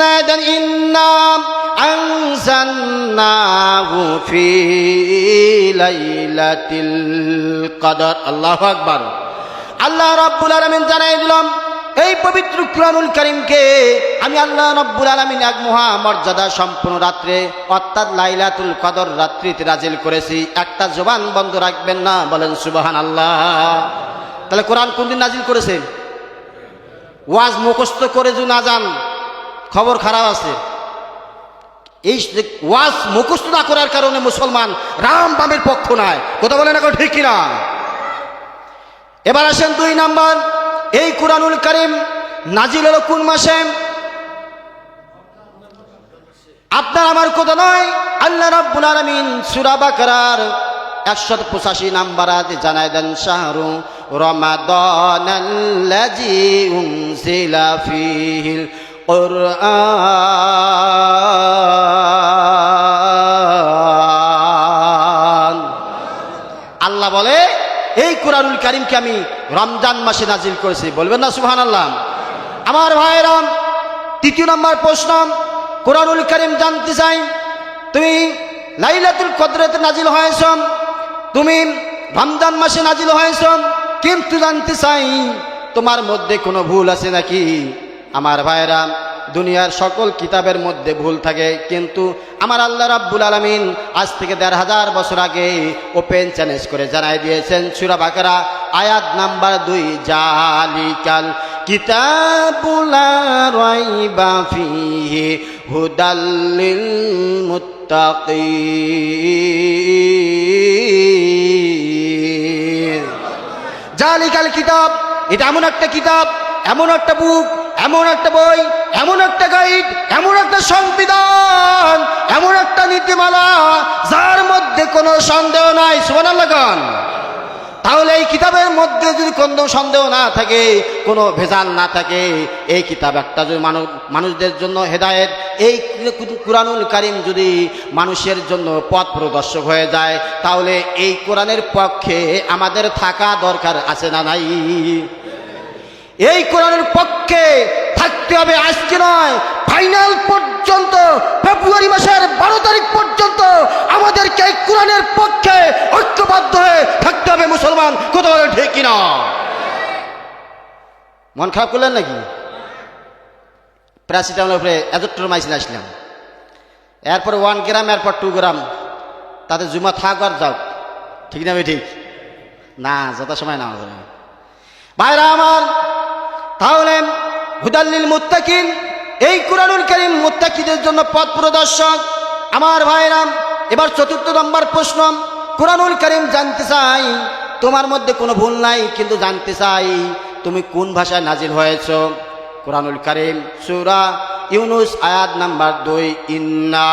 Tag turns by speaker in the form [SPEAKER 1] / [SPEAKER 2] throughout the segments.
[SPEAKER 1] إنا أنزلناه في ليلة القدر الله أكبر আল্লাহ রাব্বুল আলামিন জানাই দিলাম এই পবিত্র কুরআনুল কারীমকে আমি আল্লাহ রাব্বুল আলামিন এক মহা মর্যাদা সম্পন্ন রাত্রে অর্থাৎ লাইলাতুল কদর রাত্রিতে নাজিল করেছি। একটা জবান বন্ধ রাখবেন না, বলেন সুবহানাল্লাহ। তাহলে কোরআন কোন দিন নাজিল করেছেন? ওয়াজ মুখস্থ করে যদি না যান খবর খারাপ আছে। এই ওয়াজ মুখস্থ না করার কারণে মুসলমান রাম বামের পক্ষ নয়, কথা বলেন এখন ঠিক কিনা? এবার আসেন 2 নাম্বার, এই কুরআনুল কারীম নাজিল হলো কোন মাসে? আপনার আমার কথা নয়, আল্লাহ রাব্বুল আলামিন সূরা বাকারার 185 নাম্বার আয়াতে জানায় দেন, শাহরু রমাদানাল্লাযী উনজিলা ফীহিল কুরআন। আল্লাহ বলে এই কুরআনুল কারীমকে আমি রমজান মাসে নাজিল করেছি, বলবেন না সুবহানাল্লাহ? আমার ভাইরা, 3 নম্বর প্রশ্ন, কুরআনুল কারীম জানতে চাই তুমি লাইলাতুল কদরেতে নাজিল হয়েছ, তুমি রমজান মাসে নাজিল হয়েছ, কিন্তু জানতে চাই তোমার মধ্যে কোনো ভুল আছে নাকি? আমার ভাইরা, দুনিয়ার সকল কিতাবের মধ্যে ভুল থাকে, কিন্তু আমার আল্লাহ রাব্বুল আলামিন আজ থেকে 1500 বছর আগে ওপেন চ্যালেঞ্জ করে জানাই দিয়েছেন সূরা বাকারা আয়াত নাম্বার 2, জালিকাল কিতাবুল লা রাইবা ফীহি হুদাল লিল মুত্তাকিন। জালিকাল কিতাব, এটা এমন একটা কিতাব, এমন একটা বুক, এমন একটা বই, এমন একটা গাইড, এমন একটা সংবিধান, এমন একটা নীতিমালা যার মধ্যে কোনো সন্দেহ নাই, সুবহানাল্লাহ গান। তাহলে এই কিতাবের মধ্যে যদি কোনো সন্দেহ না থাকে, কোনো ভেজাল না থাকে, এই কিতাব একটা যদি মানুষদের জন্য হেদায়েত, এই কুরআনুল কারীম যদি মানুষের জন্য পথ প্রদর্শক হয়ে যায়, তাহলে এই কোরআনের পক্ষে আমাদের থাকা দরকার আছে না নাই? এই কোরআনের পক্ষে থাকতে হবে, আজকে নয়, ফাইনাল পর্যন্ত, ফেব্রুয়ারি মাসের 12 তারিখ পর্যন্ত আমাদেরকে এই কোরআনের পক্ষে ঐক্যবদ্ধ হয়ে থাকতে হবে মুসলমান, কথা বলে ঠিক কিনা? মন খারাপ করলেন নাকি? প্যারাসিটামলের উপরে এজোট্রোমাইসিন আসলাম, এরপর 1 গ্রাম, এরপর 2 গ্রাম, তাতে জুমা থাক আর যাও, ঠিক না? ঠিক না, যত সময় না হবে ভাইরা আমার। তাহলে হুদাল্লিল মুত্তাকিন, এই কুরআনুল কারীম মুত্তাকিদের জন্য পথ প্রদর্শক। আমার ভাইরা, এবার 4 নম্বর প্রশ্ন, কুরআনুল কারীম জানতে চাই তোমার মধ্যে কোনো ভুল নাই, কিন্তু জানতে চাই তুমি কোন ভাষায় নাজিল হয়েছো। কুরআনুল কারীম সূরা ইউনুস আয়াত নাম্বার 2, ইন্না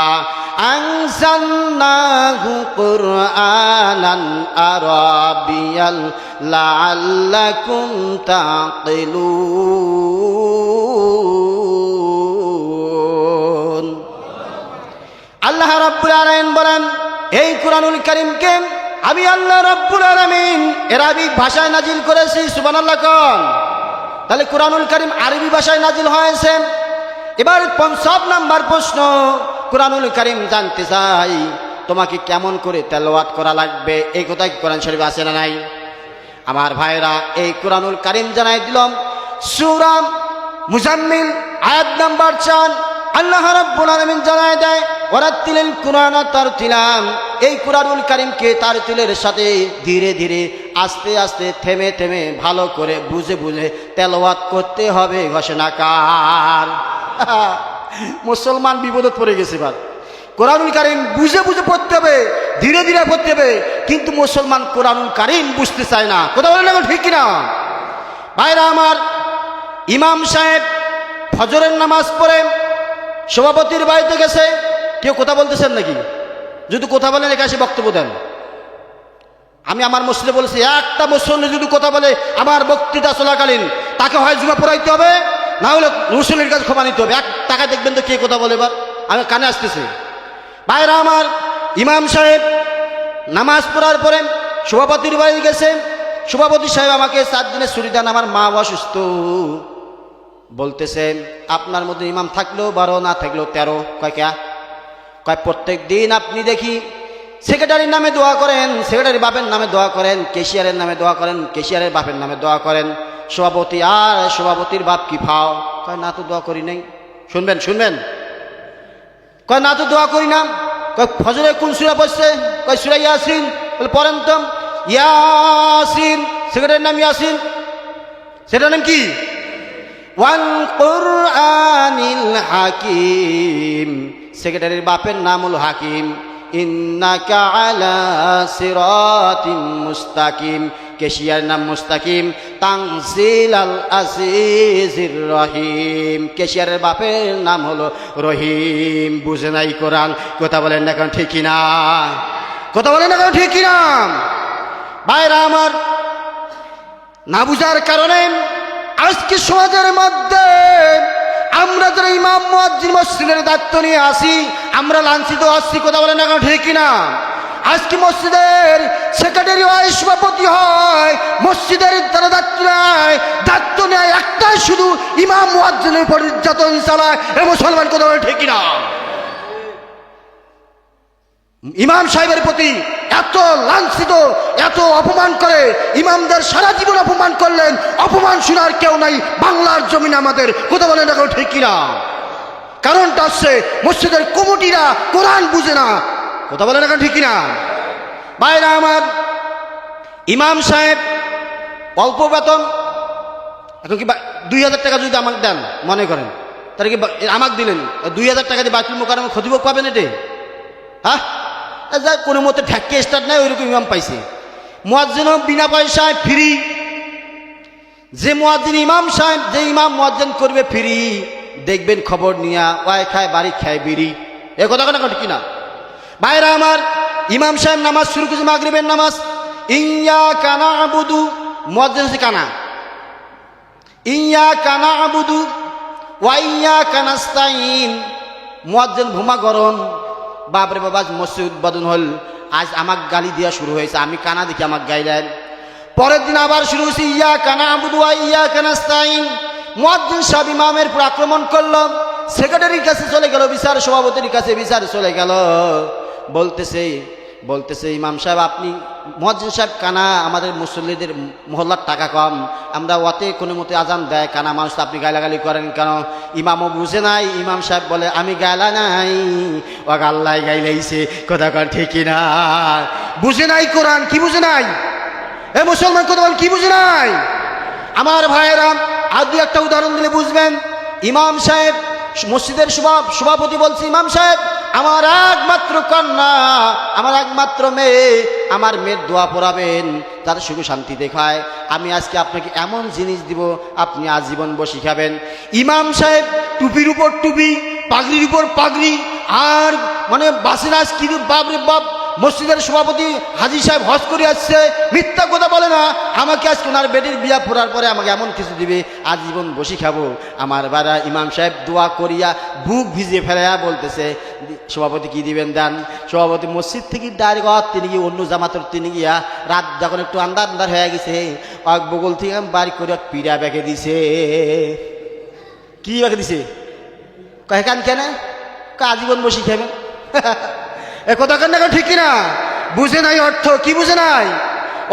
[SPEAKER 1] আনজালনাহু কুরআনান আরাবিয়াল লাআল্লাকুম তাকিলুন। আল্লাহ রাব্বুল আলামিন বলেন এই কুরআনুল কারীমকে আমি আল্লাহ রাব্বুল আলামিন আরবি ভাষায় নাজিল করেছি, সুবহানাল্লাহ কোন। তাহলে কুরআনুল কারীম আরবি ভাষায় নাজিল হয়েছে। এবার 5 নম্বর প্রশ্ন, কুরআনুল কারীম জানতে চাই তোমাকে কেমন করে তেলাওয়াত করা লাগবে, এই কথা কি কোরআন শরীফে আছে না নাই? আমার ভাইরা, এই কুরআনুল কারীম জানাই দিলাম সূরা মুজাম্মিল আয়াত নাম্বার 4, আল্লাহ রাব্বুল আলামিন জানাই দেয় ওয়ারাতিলিল কুরআনা তারতিলাম, এই কুরআনুল কারীমকে তারতিলের সাথে ধীরে ধীরে, আস্তে আস্তে, থেমে থেমে, ভালো করে বুঝে বুঝে তেলাওয়াত করতে হবে। ঘোষণাকার মুসলমান বিপদে পড়ে গেছে। এবার কুরআনুল কারীম বুঝে বুঝে পড়তে হবে, ধীরে ধীরে পড়তে হবে, কিন্তু মুসলমান কুরআনুল কারীম বুঝতে চায় না, কথা বলেন না ঠিক কিনা? ভাইরা আমার, ইমাম সাহেব ফজরের নামাজ পড়ে সভাপতির বাড়িতে গেছে, কেউ কথা বলতেছেন নাকি? যদি কথা বলেন এখানে এসে বক্তব্য দেন। আমি আমার মসজিদে বলেছি, একটা মুসল্লি যদি কথা বলে আমার বক্তৃতা চলাকালীন, তাকে হয় জুমা পড়াইতে হবে, না হলে মুসল্লির কাছে ক্ষমা নিতে হবে। 1 টাকা দেখবেন তো কে কথা বলে। এবার আমি কানে আসতেছি। ভাইরা আমার, ইমাম সাহেব নামাজ পড়ার পরে সভাপতির বাড়ি গেছে। সভাপতি সাহেব আমাকে 4 দিনের ছুটি দেন, আমার মা অসুস্থ, বলতেছে আপনার মধ্যে ইমাম থাকলেও 12 না থাকলেও 13। কয় প্রত্যেক দিন আপনি দেখি সেক্রেটারির নামে দোয়া করেন, সেক্রেটারি বাপের নামে দোয়া করেন, কেশিয়ারের নামে দোয়া করেন, কেশিয়ারের বাপের নামে দোয়া করেন, সভাপতি আর সভাপতির বাপ কি ফাও? কয় না তো দোয়া করি নাই। শুনবেন কয় না তো দোয়া করি না। কয় ফজরে কোন সূরা পড়ছে? কয় সূরা ইয়াসিন। বলে পড়েন তো। ইয়াসিন, সেক্রেটারির নাম ইয়াসিন, সেটার নাম কি? ওয়াল কুরআনিল হাকিম, সেক্রেটারির বাপের নাম হলো হাকিম। ইন্নাকা আলা সিরাতিম মুস্তাকিম, কেশিয়ার নাম মুস্তাকিম। তানজিলাল আজিজির রহিম, কেশিয়ারের বাপের নাম হলো রহিম। বুঝে নাই কোরআন? কথা বলেন না কেন ঠিক কিনা? কথা বলেন না কেন ঠিক কিনা? ভাইরা আমার, না বুঝার কারণে আজকে সমাজের মধ্যে আমরা যারা ইমাম মুয়াজ্জিন মসজিদের দায়িত্ব নিয়ে আসি, আমরা লাঞ্ছিত আসছি। কথা বলেন না কেন ঠিক কিনা? আজকে মসজিদের সেক্রেটারি হয়, সভাপতি হয়, মসজিদের তারা দায়িত্ব নেয় একটাই, শুধু ইমাম মুয়াজ্জিনের উপর নির্যাতন চালায় এ মুসলমান। কথা বলেন ঠিক কিনা? ইমাম সাহেবের প্রতি এত লাঞ্ছিত, এত অপমান করে, ইমামদের সারা জীবন অপমান করলেন, অপমান শোনার কেউ নাই বাংলার জমিন আমাদের। কথা বলেন না কেন ঠিক কিনা? কারণটা হচ্ছে মসজিদের কমিটিরা কোরআন বুঝে না। কথা বলেন না কেন ঠিক কিনা? ভাইরা আমার, ইমাম সাহেব অল্প বেতন, এখন কি 2000 টাকা যদি আমাকে দেন মনে করেন, তাহলে কি আমাকে দিলেন 2000 টাকা দিয়ে বাইতুল মোকাররমে খতিব পাবেন? এটে হ্যাঁ, যা কোনো মতে ঠ্যাক্কে স্টার্ট নাই, ওইরকম ইমাম পাইছে। মুয়াজ্জিনও বিনা পয়সায় ফ্রি। যে মুয়াজ্জিন ইমাম সাহেব, যে ইমাম মুয়াজ্জিন করবে ফ্রি, দেখবেন খবর নিয়া ওয়াই খায় বাড়ি খায় বিড়ি। এ কথা কেন কিনা? ভাইরা আমার, ইমাম সাহেব নামাজ শুরু করেছে, মাগরিবের নামাজ। ইয়্যাকা না'বুদু, মুয়াজ্জিন হচ্ছে কানা। ইয়্যাকা না'বুদু ওয়া ইয়্যাকা নাস্তাইন, মুয়াজ্জিন ভুমা গরম। বাপরে বাবা, মসজিদ উদ্বোধন হল, আজ আমাকে গালি দেওয়া শুরু হয়েছে, আমি কানা দেখি আমাকে গাইলেন। পরের দিন আবার শুরু হয়েছে ইয়্যাকা না'বুদু ওয়া ইয়্যাকা নাস্তাইন। মুয়াজ্জিন সাহেব ইমামের উপর আক্রমণ করলো, সেক্রেটারির কাছে চলে গেল, বিচার সভাপতির কাছে বিচার চলে গেল। বলতেছে ইমাম সাহেব, আপনি মুয়াজ্জিন সাহেব কানা, আমাদের মুসল্লিদের মহল্লার টাকা কম, আমরা ওতে কোনো মতে আজান দেয়, কানা মানুষ, আপনি গালাগালি করেন কেন? ইমামও বুঝে নাই। ইমাম সাহেব বলে আমি গালা নাই, ও আল্লাহ গাইলাইছে। কথা কন ঠিক কিনা? বুঝে নাই কোরআন। কি বুঝে নাই? এ মুসলমান, কথা বল, কি বুঝে নাই? আমার ভাইয়েরা, আর দু একটা উদাহরণ দিলে বুঝবেন। ইমাম সাহেব মসজিদের সভাপতি বলছে, ইমাম সাহেব আমার একমাত্র কন্যা, আমার একমাত্র মেয়ে, আমার মেয়ের দোয়া পড়াবেন, তার সুখ শান্তি দেখায়। আমি আজকে আপনাকে এমন জিনিস দিব, আপনি আজীবন বসে খাবেন। ইমাম সাহেব টুপির উপর টুপি, পাগড়ির উপর পাগড়ি, আর মানে বাসিনাস কি বাপরে বাপ। মসজিদের সভাপতি হাজী সাহেব হজ করে আসছে, মিথ্যা কথা বলে না। আমাকে আজকে ওনার বেটির বিয়া পড়ার পরে আমাকে এমন কিছু দিবে, আজীবন বসি খাবো। আমার বাড়া ইমাম সাহেব দোয়া করিয়া বুক ভিজিয়ে ফেলাইয়া বলতেছে, সভাপতি কি দিবেন দেন। সভাপতি মসজিদ থেকে ডাইরেক্ট তিনি গিয়ে অন্য জামাতর তিনি গিয়া রাত যখন একটু আন্দার হয়ে গেছে, বগল থেকে বাড়ি করে পিড়া বেঁকে দিছে। কি বেঁকে দিছে? কয় কান কেন? আজীবন বসি খাবেন। এ কথা কেন ঠিক কিনা? বুঝে নাই অর্থ। কি বুঝে নাই?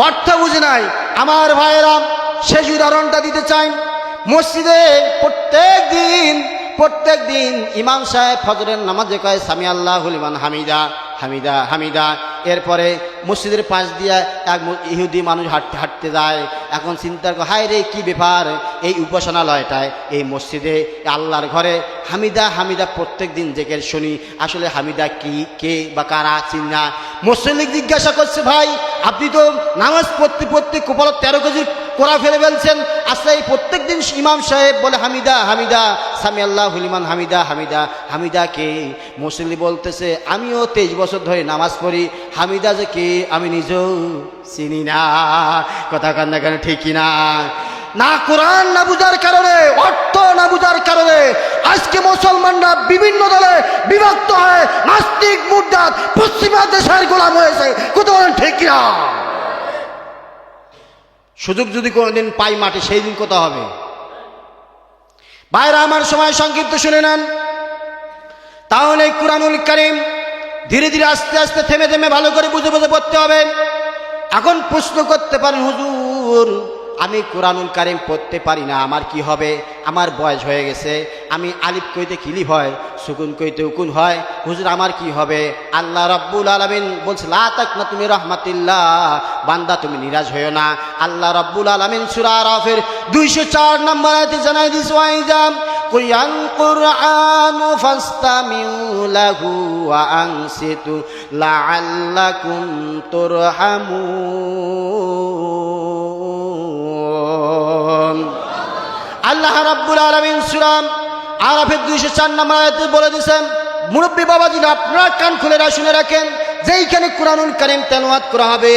[SPEAKER 1] অর্থ বুঝে নাই। আমার ভাইয়েরা, শেষ উদাহরণটা দিতে চাই। মসজিদে প্রত্যেক দিন ইমাম সাহেব ফজরের নামাজে কয় সামি আল্লাহু লিমান হামিদা, হামিদা হামিদা। এরপরে মসজিদের পাশ দিয়ে এক ইহুদি মানুষ হাঁটতে হাঁটতে যায়। এখন চিন্তা করে, হায় রে কি ব্যাপার, এই উপাসনালয়টায়, এই মসজিদে, আল্লাহর ঘরে হামিদা হামিদা প্রত্যেক দিন জেকের শুনি। আসলে হামিদা কি, কে বা কারা চিন্না? মুসল্লি জিজ্ঞাসা করছে, ভাই আপনি তো নামাজ পড়তে কপাল 13 কেজি কোরা ফেলে ফেলছেন, আসলে এই প্রত্যেক দিন ইমাম সাহেব বলে হামিদা হামিদা, সামি আল্লাহু লিমান হামিদা, হামিদা হামিদা কে? মুসল্লি বলতেছে, আমিও 23 বছর ধরে নামাজ পড়ি, হামিদা যে কে আমি নিজেও চিনি না। কথা কান্না কেন ঠিক কিনা? না কোরআন না বুঝার কারণে, অর্থ না বুঝার কারণে আজকে মুসলমানরা বিভিন্ন দলে বিভক্ত হয়ে নাস্তিক মুরতাদ পশ্চিমা দেশের গোলাম হয়েছে। কথা বলেন ঠিক কিনা? সুযোগ যদি কোনোদিন পাই মাঠে, সেই দিন কথা হবে। ভাইরা আমার, সময় সংক্ষিপ্ত শুনে নেন। তাহলে এই কুরআনুল কারীম ধীরে ধীরে আস্তে আস্তে থেমে থেমে ভালো করে বুঝে বুঝে পড়তে হবে। এখন প্রশ্ন করতে পারেন, হুজুর আমি কুরআনুল কারীম পড়তে পারি না, আমার কি হবে? আমার বয়স হয়ে গেছে, আমি আলিফ কইতে কিলিফ হয়, সুকুন কইতে উকুন হয়, হুজুর আমার কি হবে? আল্লাহ রাব্বুল আলামিন বলছে, লা তাকনাতু মির রাহমাতিল্লাহ, বান্দা তুমি নিরাশ হইও না। আল্লাহ রাব্বুল আলামিন সূরা আরাফের 204 নম্বর আয়াতে জানাই দিয়েছে, ওয়াইজা কুরআন কুরআন ফাসতামিউ লাহু ওয়া আনসিতু লাআল্লাকুম তুরহামুন। আল্লাহ রাব্বুল আলামিন সূরা আরাফের 204 নম্বর আয়াতে বলে দিয়েছেন, মুরব্বী বাবাজিরা আপনারা কান খুলে শুনে রাখেন, যেইখানে কুরআনুল কারীম তেলাওয়াত করা হবে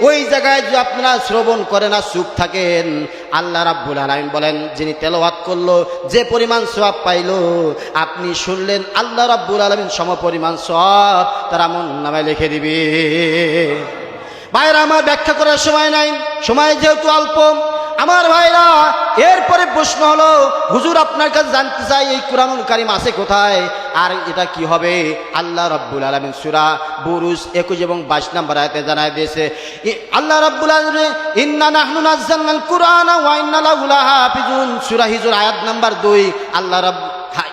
[SPEAKER 1] ওই জায়গায় যদি আপনারা শ্রবণ করেন আর চুপ থাকেন, আল্লাহ রাব্বুল আলামিন বলেন যিনি তেলাওয়াত করলো যে পরিমাণ সওয়াব পাইলো, আপনি শুনলেন আল্লাহ রাব্বুল আলামিন সমপরিমাণ সওয়াব তার আমলনামায় লিখে দিবে। ভাইরা আমার, ব্যাখ্যা করার সময় নাই, সময় যেহেতু অল্প, আমার ভাইরা এরপরে প্রশ্ন হলো, হুজুর আপনার কাছে জানতে চাই এই কুরআনুল কারীম আছে কোথায় আর এটা কি হবে? আল্লাহ রাব্বুল আলামিন সূরা বুরুজ 21 এবং 22 নম্বর আয়াতে জানায় দিয়েছে, আল্লাহ রাব্বুল আলামিন ইন্না নাহনু নাযালনাল কুরআনা ওয়া ইন্না লাহু লাহাফিজুন, সূরা হিজর আয়াত নাম্বার 2,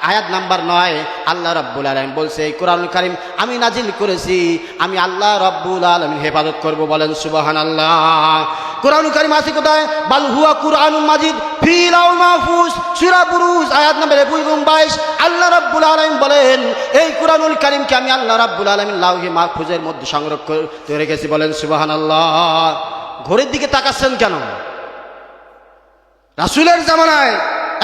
[SPEAKER 1] আয়াত নাম্বার 9 আল্লাহ রাব্বুল আলামিন বলছে এই কুরআনুল কারীম আমি নাজিল করেছি, আমি আল্লাহ রাব্বুল আলামিন হেফাজত করব। বলেন সুবহানাল্লাহ। কুরআনুল কারীম আছে কোথায়? বাল হুয়া কুরআনুল মাজিদ ফি লাউহিল মাহফুজ, সূরা বুরুজ আয়াত নাম্বার 21 এবং 22 আল্লাহ রাব্বুল আলামিন বলেন এই কুরআনুল কারীমকে আমি আল্লাহ রাব্বুল আলামিন লাউহি মাহফুজের মধ্যে সংরক্ষণ করে রেখেছি। বলেন সুবহানাল্লাহ। ঘড়ির দিকে তাকাচ্ছেন কেন? রাসূলের জামানায়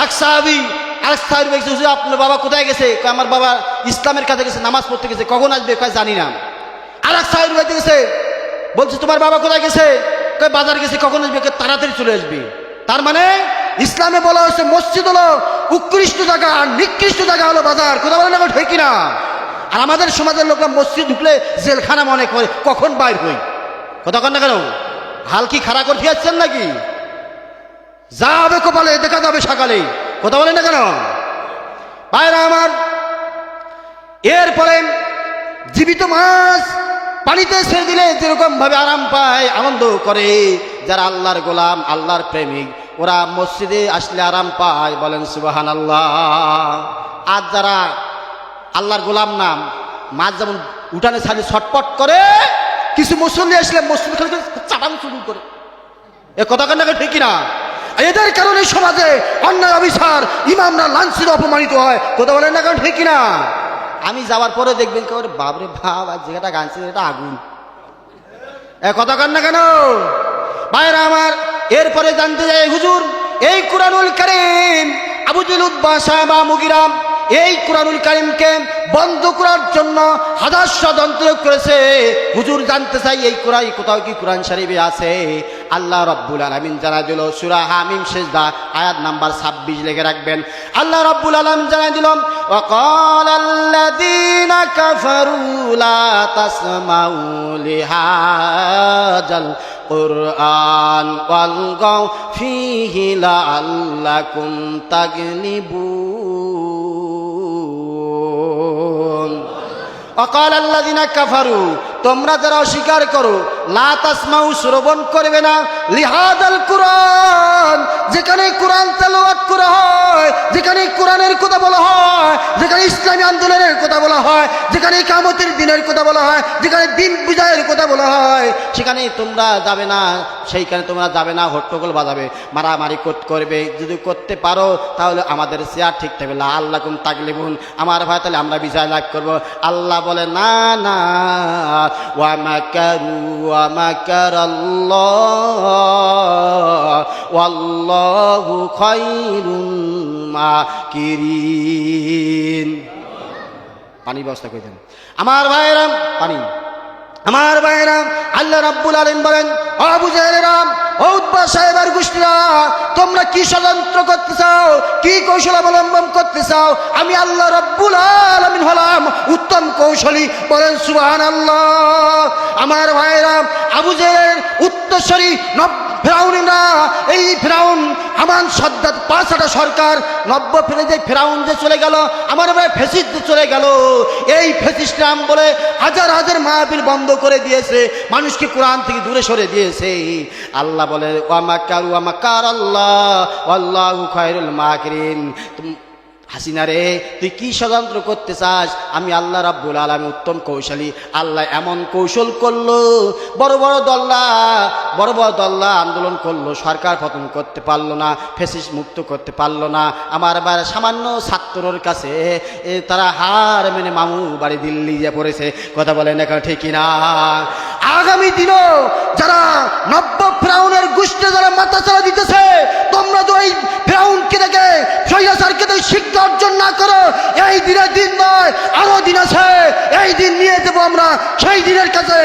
[SPEAKER 1] এক সাহাবী আরেক সাহাবী বলছে, হুজুর আপনার বাবা কোথায় গেছে? আমার বাবা ইসলামের কাছে গেছে, নামাজ পড়তে গেছে, কখন আসবে? কয় জানি না। আরেক সাহাবী বলতে গেছে, বলছে তোমার বাবা কোথায় গেছে? কয় বাজার গেছে, কখন আসবে? তাড়াতাড়ি চলে আসবে। তার মানে ইসলামে বলা হয়েছে মসজিদ হলো উৎকৃষ্ট জায়গা আর নিকৃষ্ট জায়গা হলো বাজার। কথা বলেন না, ঠিক কিনা? আর আমাদের সমাজের লোকরা মসজিদ ঢুকলে জেলখানা মনে করে, কখন বাইর হই। কথা কন না কেন? হাল কি খাড়া করে যাচ্ছেন নাকি? যাবে কপালে দেখা যাবে সকালে। কথা বলেন না কেন? ভাইরা আমার, এরপরে জীবিত মাছ পানিতে ছেড়ে দিলে যেরকম ভাবে আরাম পায়, আনন্দ করে, যারা আল্লাহর গোলাম আল্লাহর প্রেমিক ওরা মসজিদে আসলে আরাম পায়। বলেন সুবহানাল্লাহ। আর যারা আল্লাহর গোলাম নাম, মাছ যেমন উঠানে ছাড়ি ছটপট করে, কিছু মুসল্লি আসলে মসজিদ খালি চাটান চুরুন করে। এ কথা কেন ঠিক না? এদের কারণে সমাজে অন্যায় অবিচার, ইমামরা লাঞ্ছিত অপমানিত হয়। কথা বলেন না কেন ঠিক না? আমি যাওয়ার পরে দেখবেন কেউ বাবরে ভাব আর জায়গাটা গানছে এটা আগুন। এ কথা কেন না কেন? ভাইরা আমার, এরপরে জানতে যাই, হুজুর এই কুরআনুল কারীম আবু জেহেল উতবা সায়বা মুগীরা এই কুরআনুল কারীমকে বন্ধ করার জন্য হাজার ষড়যন্ত্র করেছে। হুজুর জানতে চাই এই কুরআন কোথাও কি কুরআন শরীফে আছে? আল্লাহ রাব্বুল আলামিন জানাই দিল সূরা হামিম সিজদা আয়াত নাম্বার 26 লিখে রাখবেন। আল্লাহ রাব্বুল আলামিন জানাই দিল, ওয়া ক্বালাল্লাযীনা কাফারু লা তাসমাউ লিহাযাল কুরআন ওয়ালগাউ ফীহি লাআল্লাকুম তাগলিবুন। وقال الذين كفروا, তোমরা যারা অস্বীকার করো, লা তাসমাউ শ্রবণ করবে না, লিহাদাল কুরআন, যেখানে কুরআন তেলাওয়াত করা হয়, যেখানে কোরআনের কথা বলা হয়, যেখানে ইসলামী আন্দোলনের কথা বলা হয়, যেখানে কিয়ামতের দিনের কথা বলা হয়, যেখানে দিন বিজয়ের কথা বলা হয়, সেখানে তোমরা যাবে না, সেইখানে তোমরা যাবে না, হট্টগোল বাজাবে, মারামারি করবে। যদি করতে পারো তাহলে আমাদের চেয়ার ঠিক থাকবে, লা আল্লাকুম তাগলিবুন, আমার ভাই তাহলে আমরা বিজয় লাভ করব। আল্লাহ বলে না না, ওয়া মাকারু ওয়া মাকারাল্লাহ ওয়াল্লাহু খায়রুল মাকিরিন। পানি ব্যবস্থা করে দেন আমার ভাইরা, পানি আমার ভাইরা। আল্লাহ রাব্বুল আলামিন বলেন, ও আবু জেহেলেরা, ও উতবা সাহেবের গোষ্ঠীরা, তোমরা কি ষড়যন্ত্র করতে চাও, কি কৌশল অবলম্বন করতে চাও? আমি আল্লাহ রাব্বুল আলামিন হলাম উত্তম কৌশলী। বলেন সুবহানাল্লাহ। আমার ভাইরা, আবু জেহেলের উত্তরসূরি ফেরাউনরা, এই ফেরাউন হামান সাদ্দাত পাঁচটা সরকার নব্য ফেলে যে ফেরাউন যে চলে গেল, আমার ভাই ফেসিস্ট চলে গেল, এই ফেসিস্ট নাম বলে হাজার হাজার মাহফিল বন্ধ করে দিয়েছে, মানুষকে কোরআন থেকে দূরে সরে দিয়েছে। আল্লাহ বলে ওয়ামাকারু ওয়ামাকার আল্লাহ আল্লাহু খায়রুল মাকিরিন। হাসিনা রে, তুই কি ষড়যন্ত্র করতে চাস? আমি আল্লাহ রাব্বুল আলামিন উত্তম কৌশলী। আল্লাহ এমন কৌশল করলো, বড় বড় দল্লা আন্দোলন করলো, সরকার পতন করতে পারলো না, ফ্যাসিস্ট মুক্ত করতে পারলো না। আমার সামান্য ছাত্রর কাছে তারা হার মেনে মামু বাড়ি দিল্লি যে পড়েছে। কথা বলেন এখন ঠিক না? আগামী দিনও যারা নব্য ফেরাউনের গোষ্ঠী যারা মাথাচাড়া দিতেছে, তোমরা তো এই ফেরাউনকে দেখে স্বৈরাচারকে দেখে শিক্ষা অর্জন না করো। এই দিনের দিন নয়, আরো দিন আছে, এই দিন নিয়ে দেবো আমরা সেই দিনের কাছে।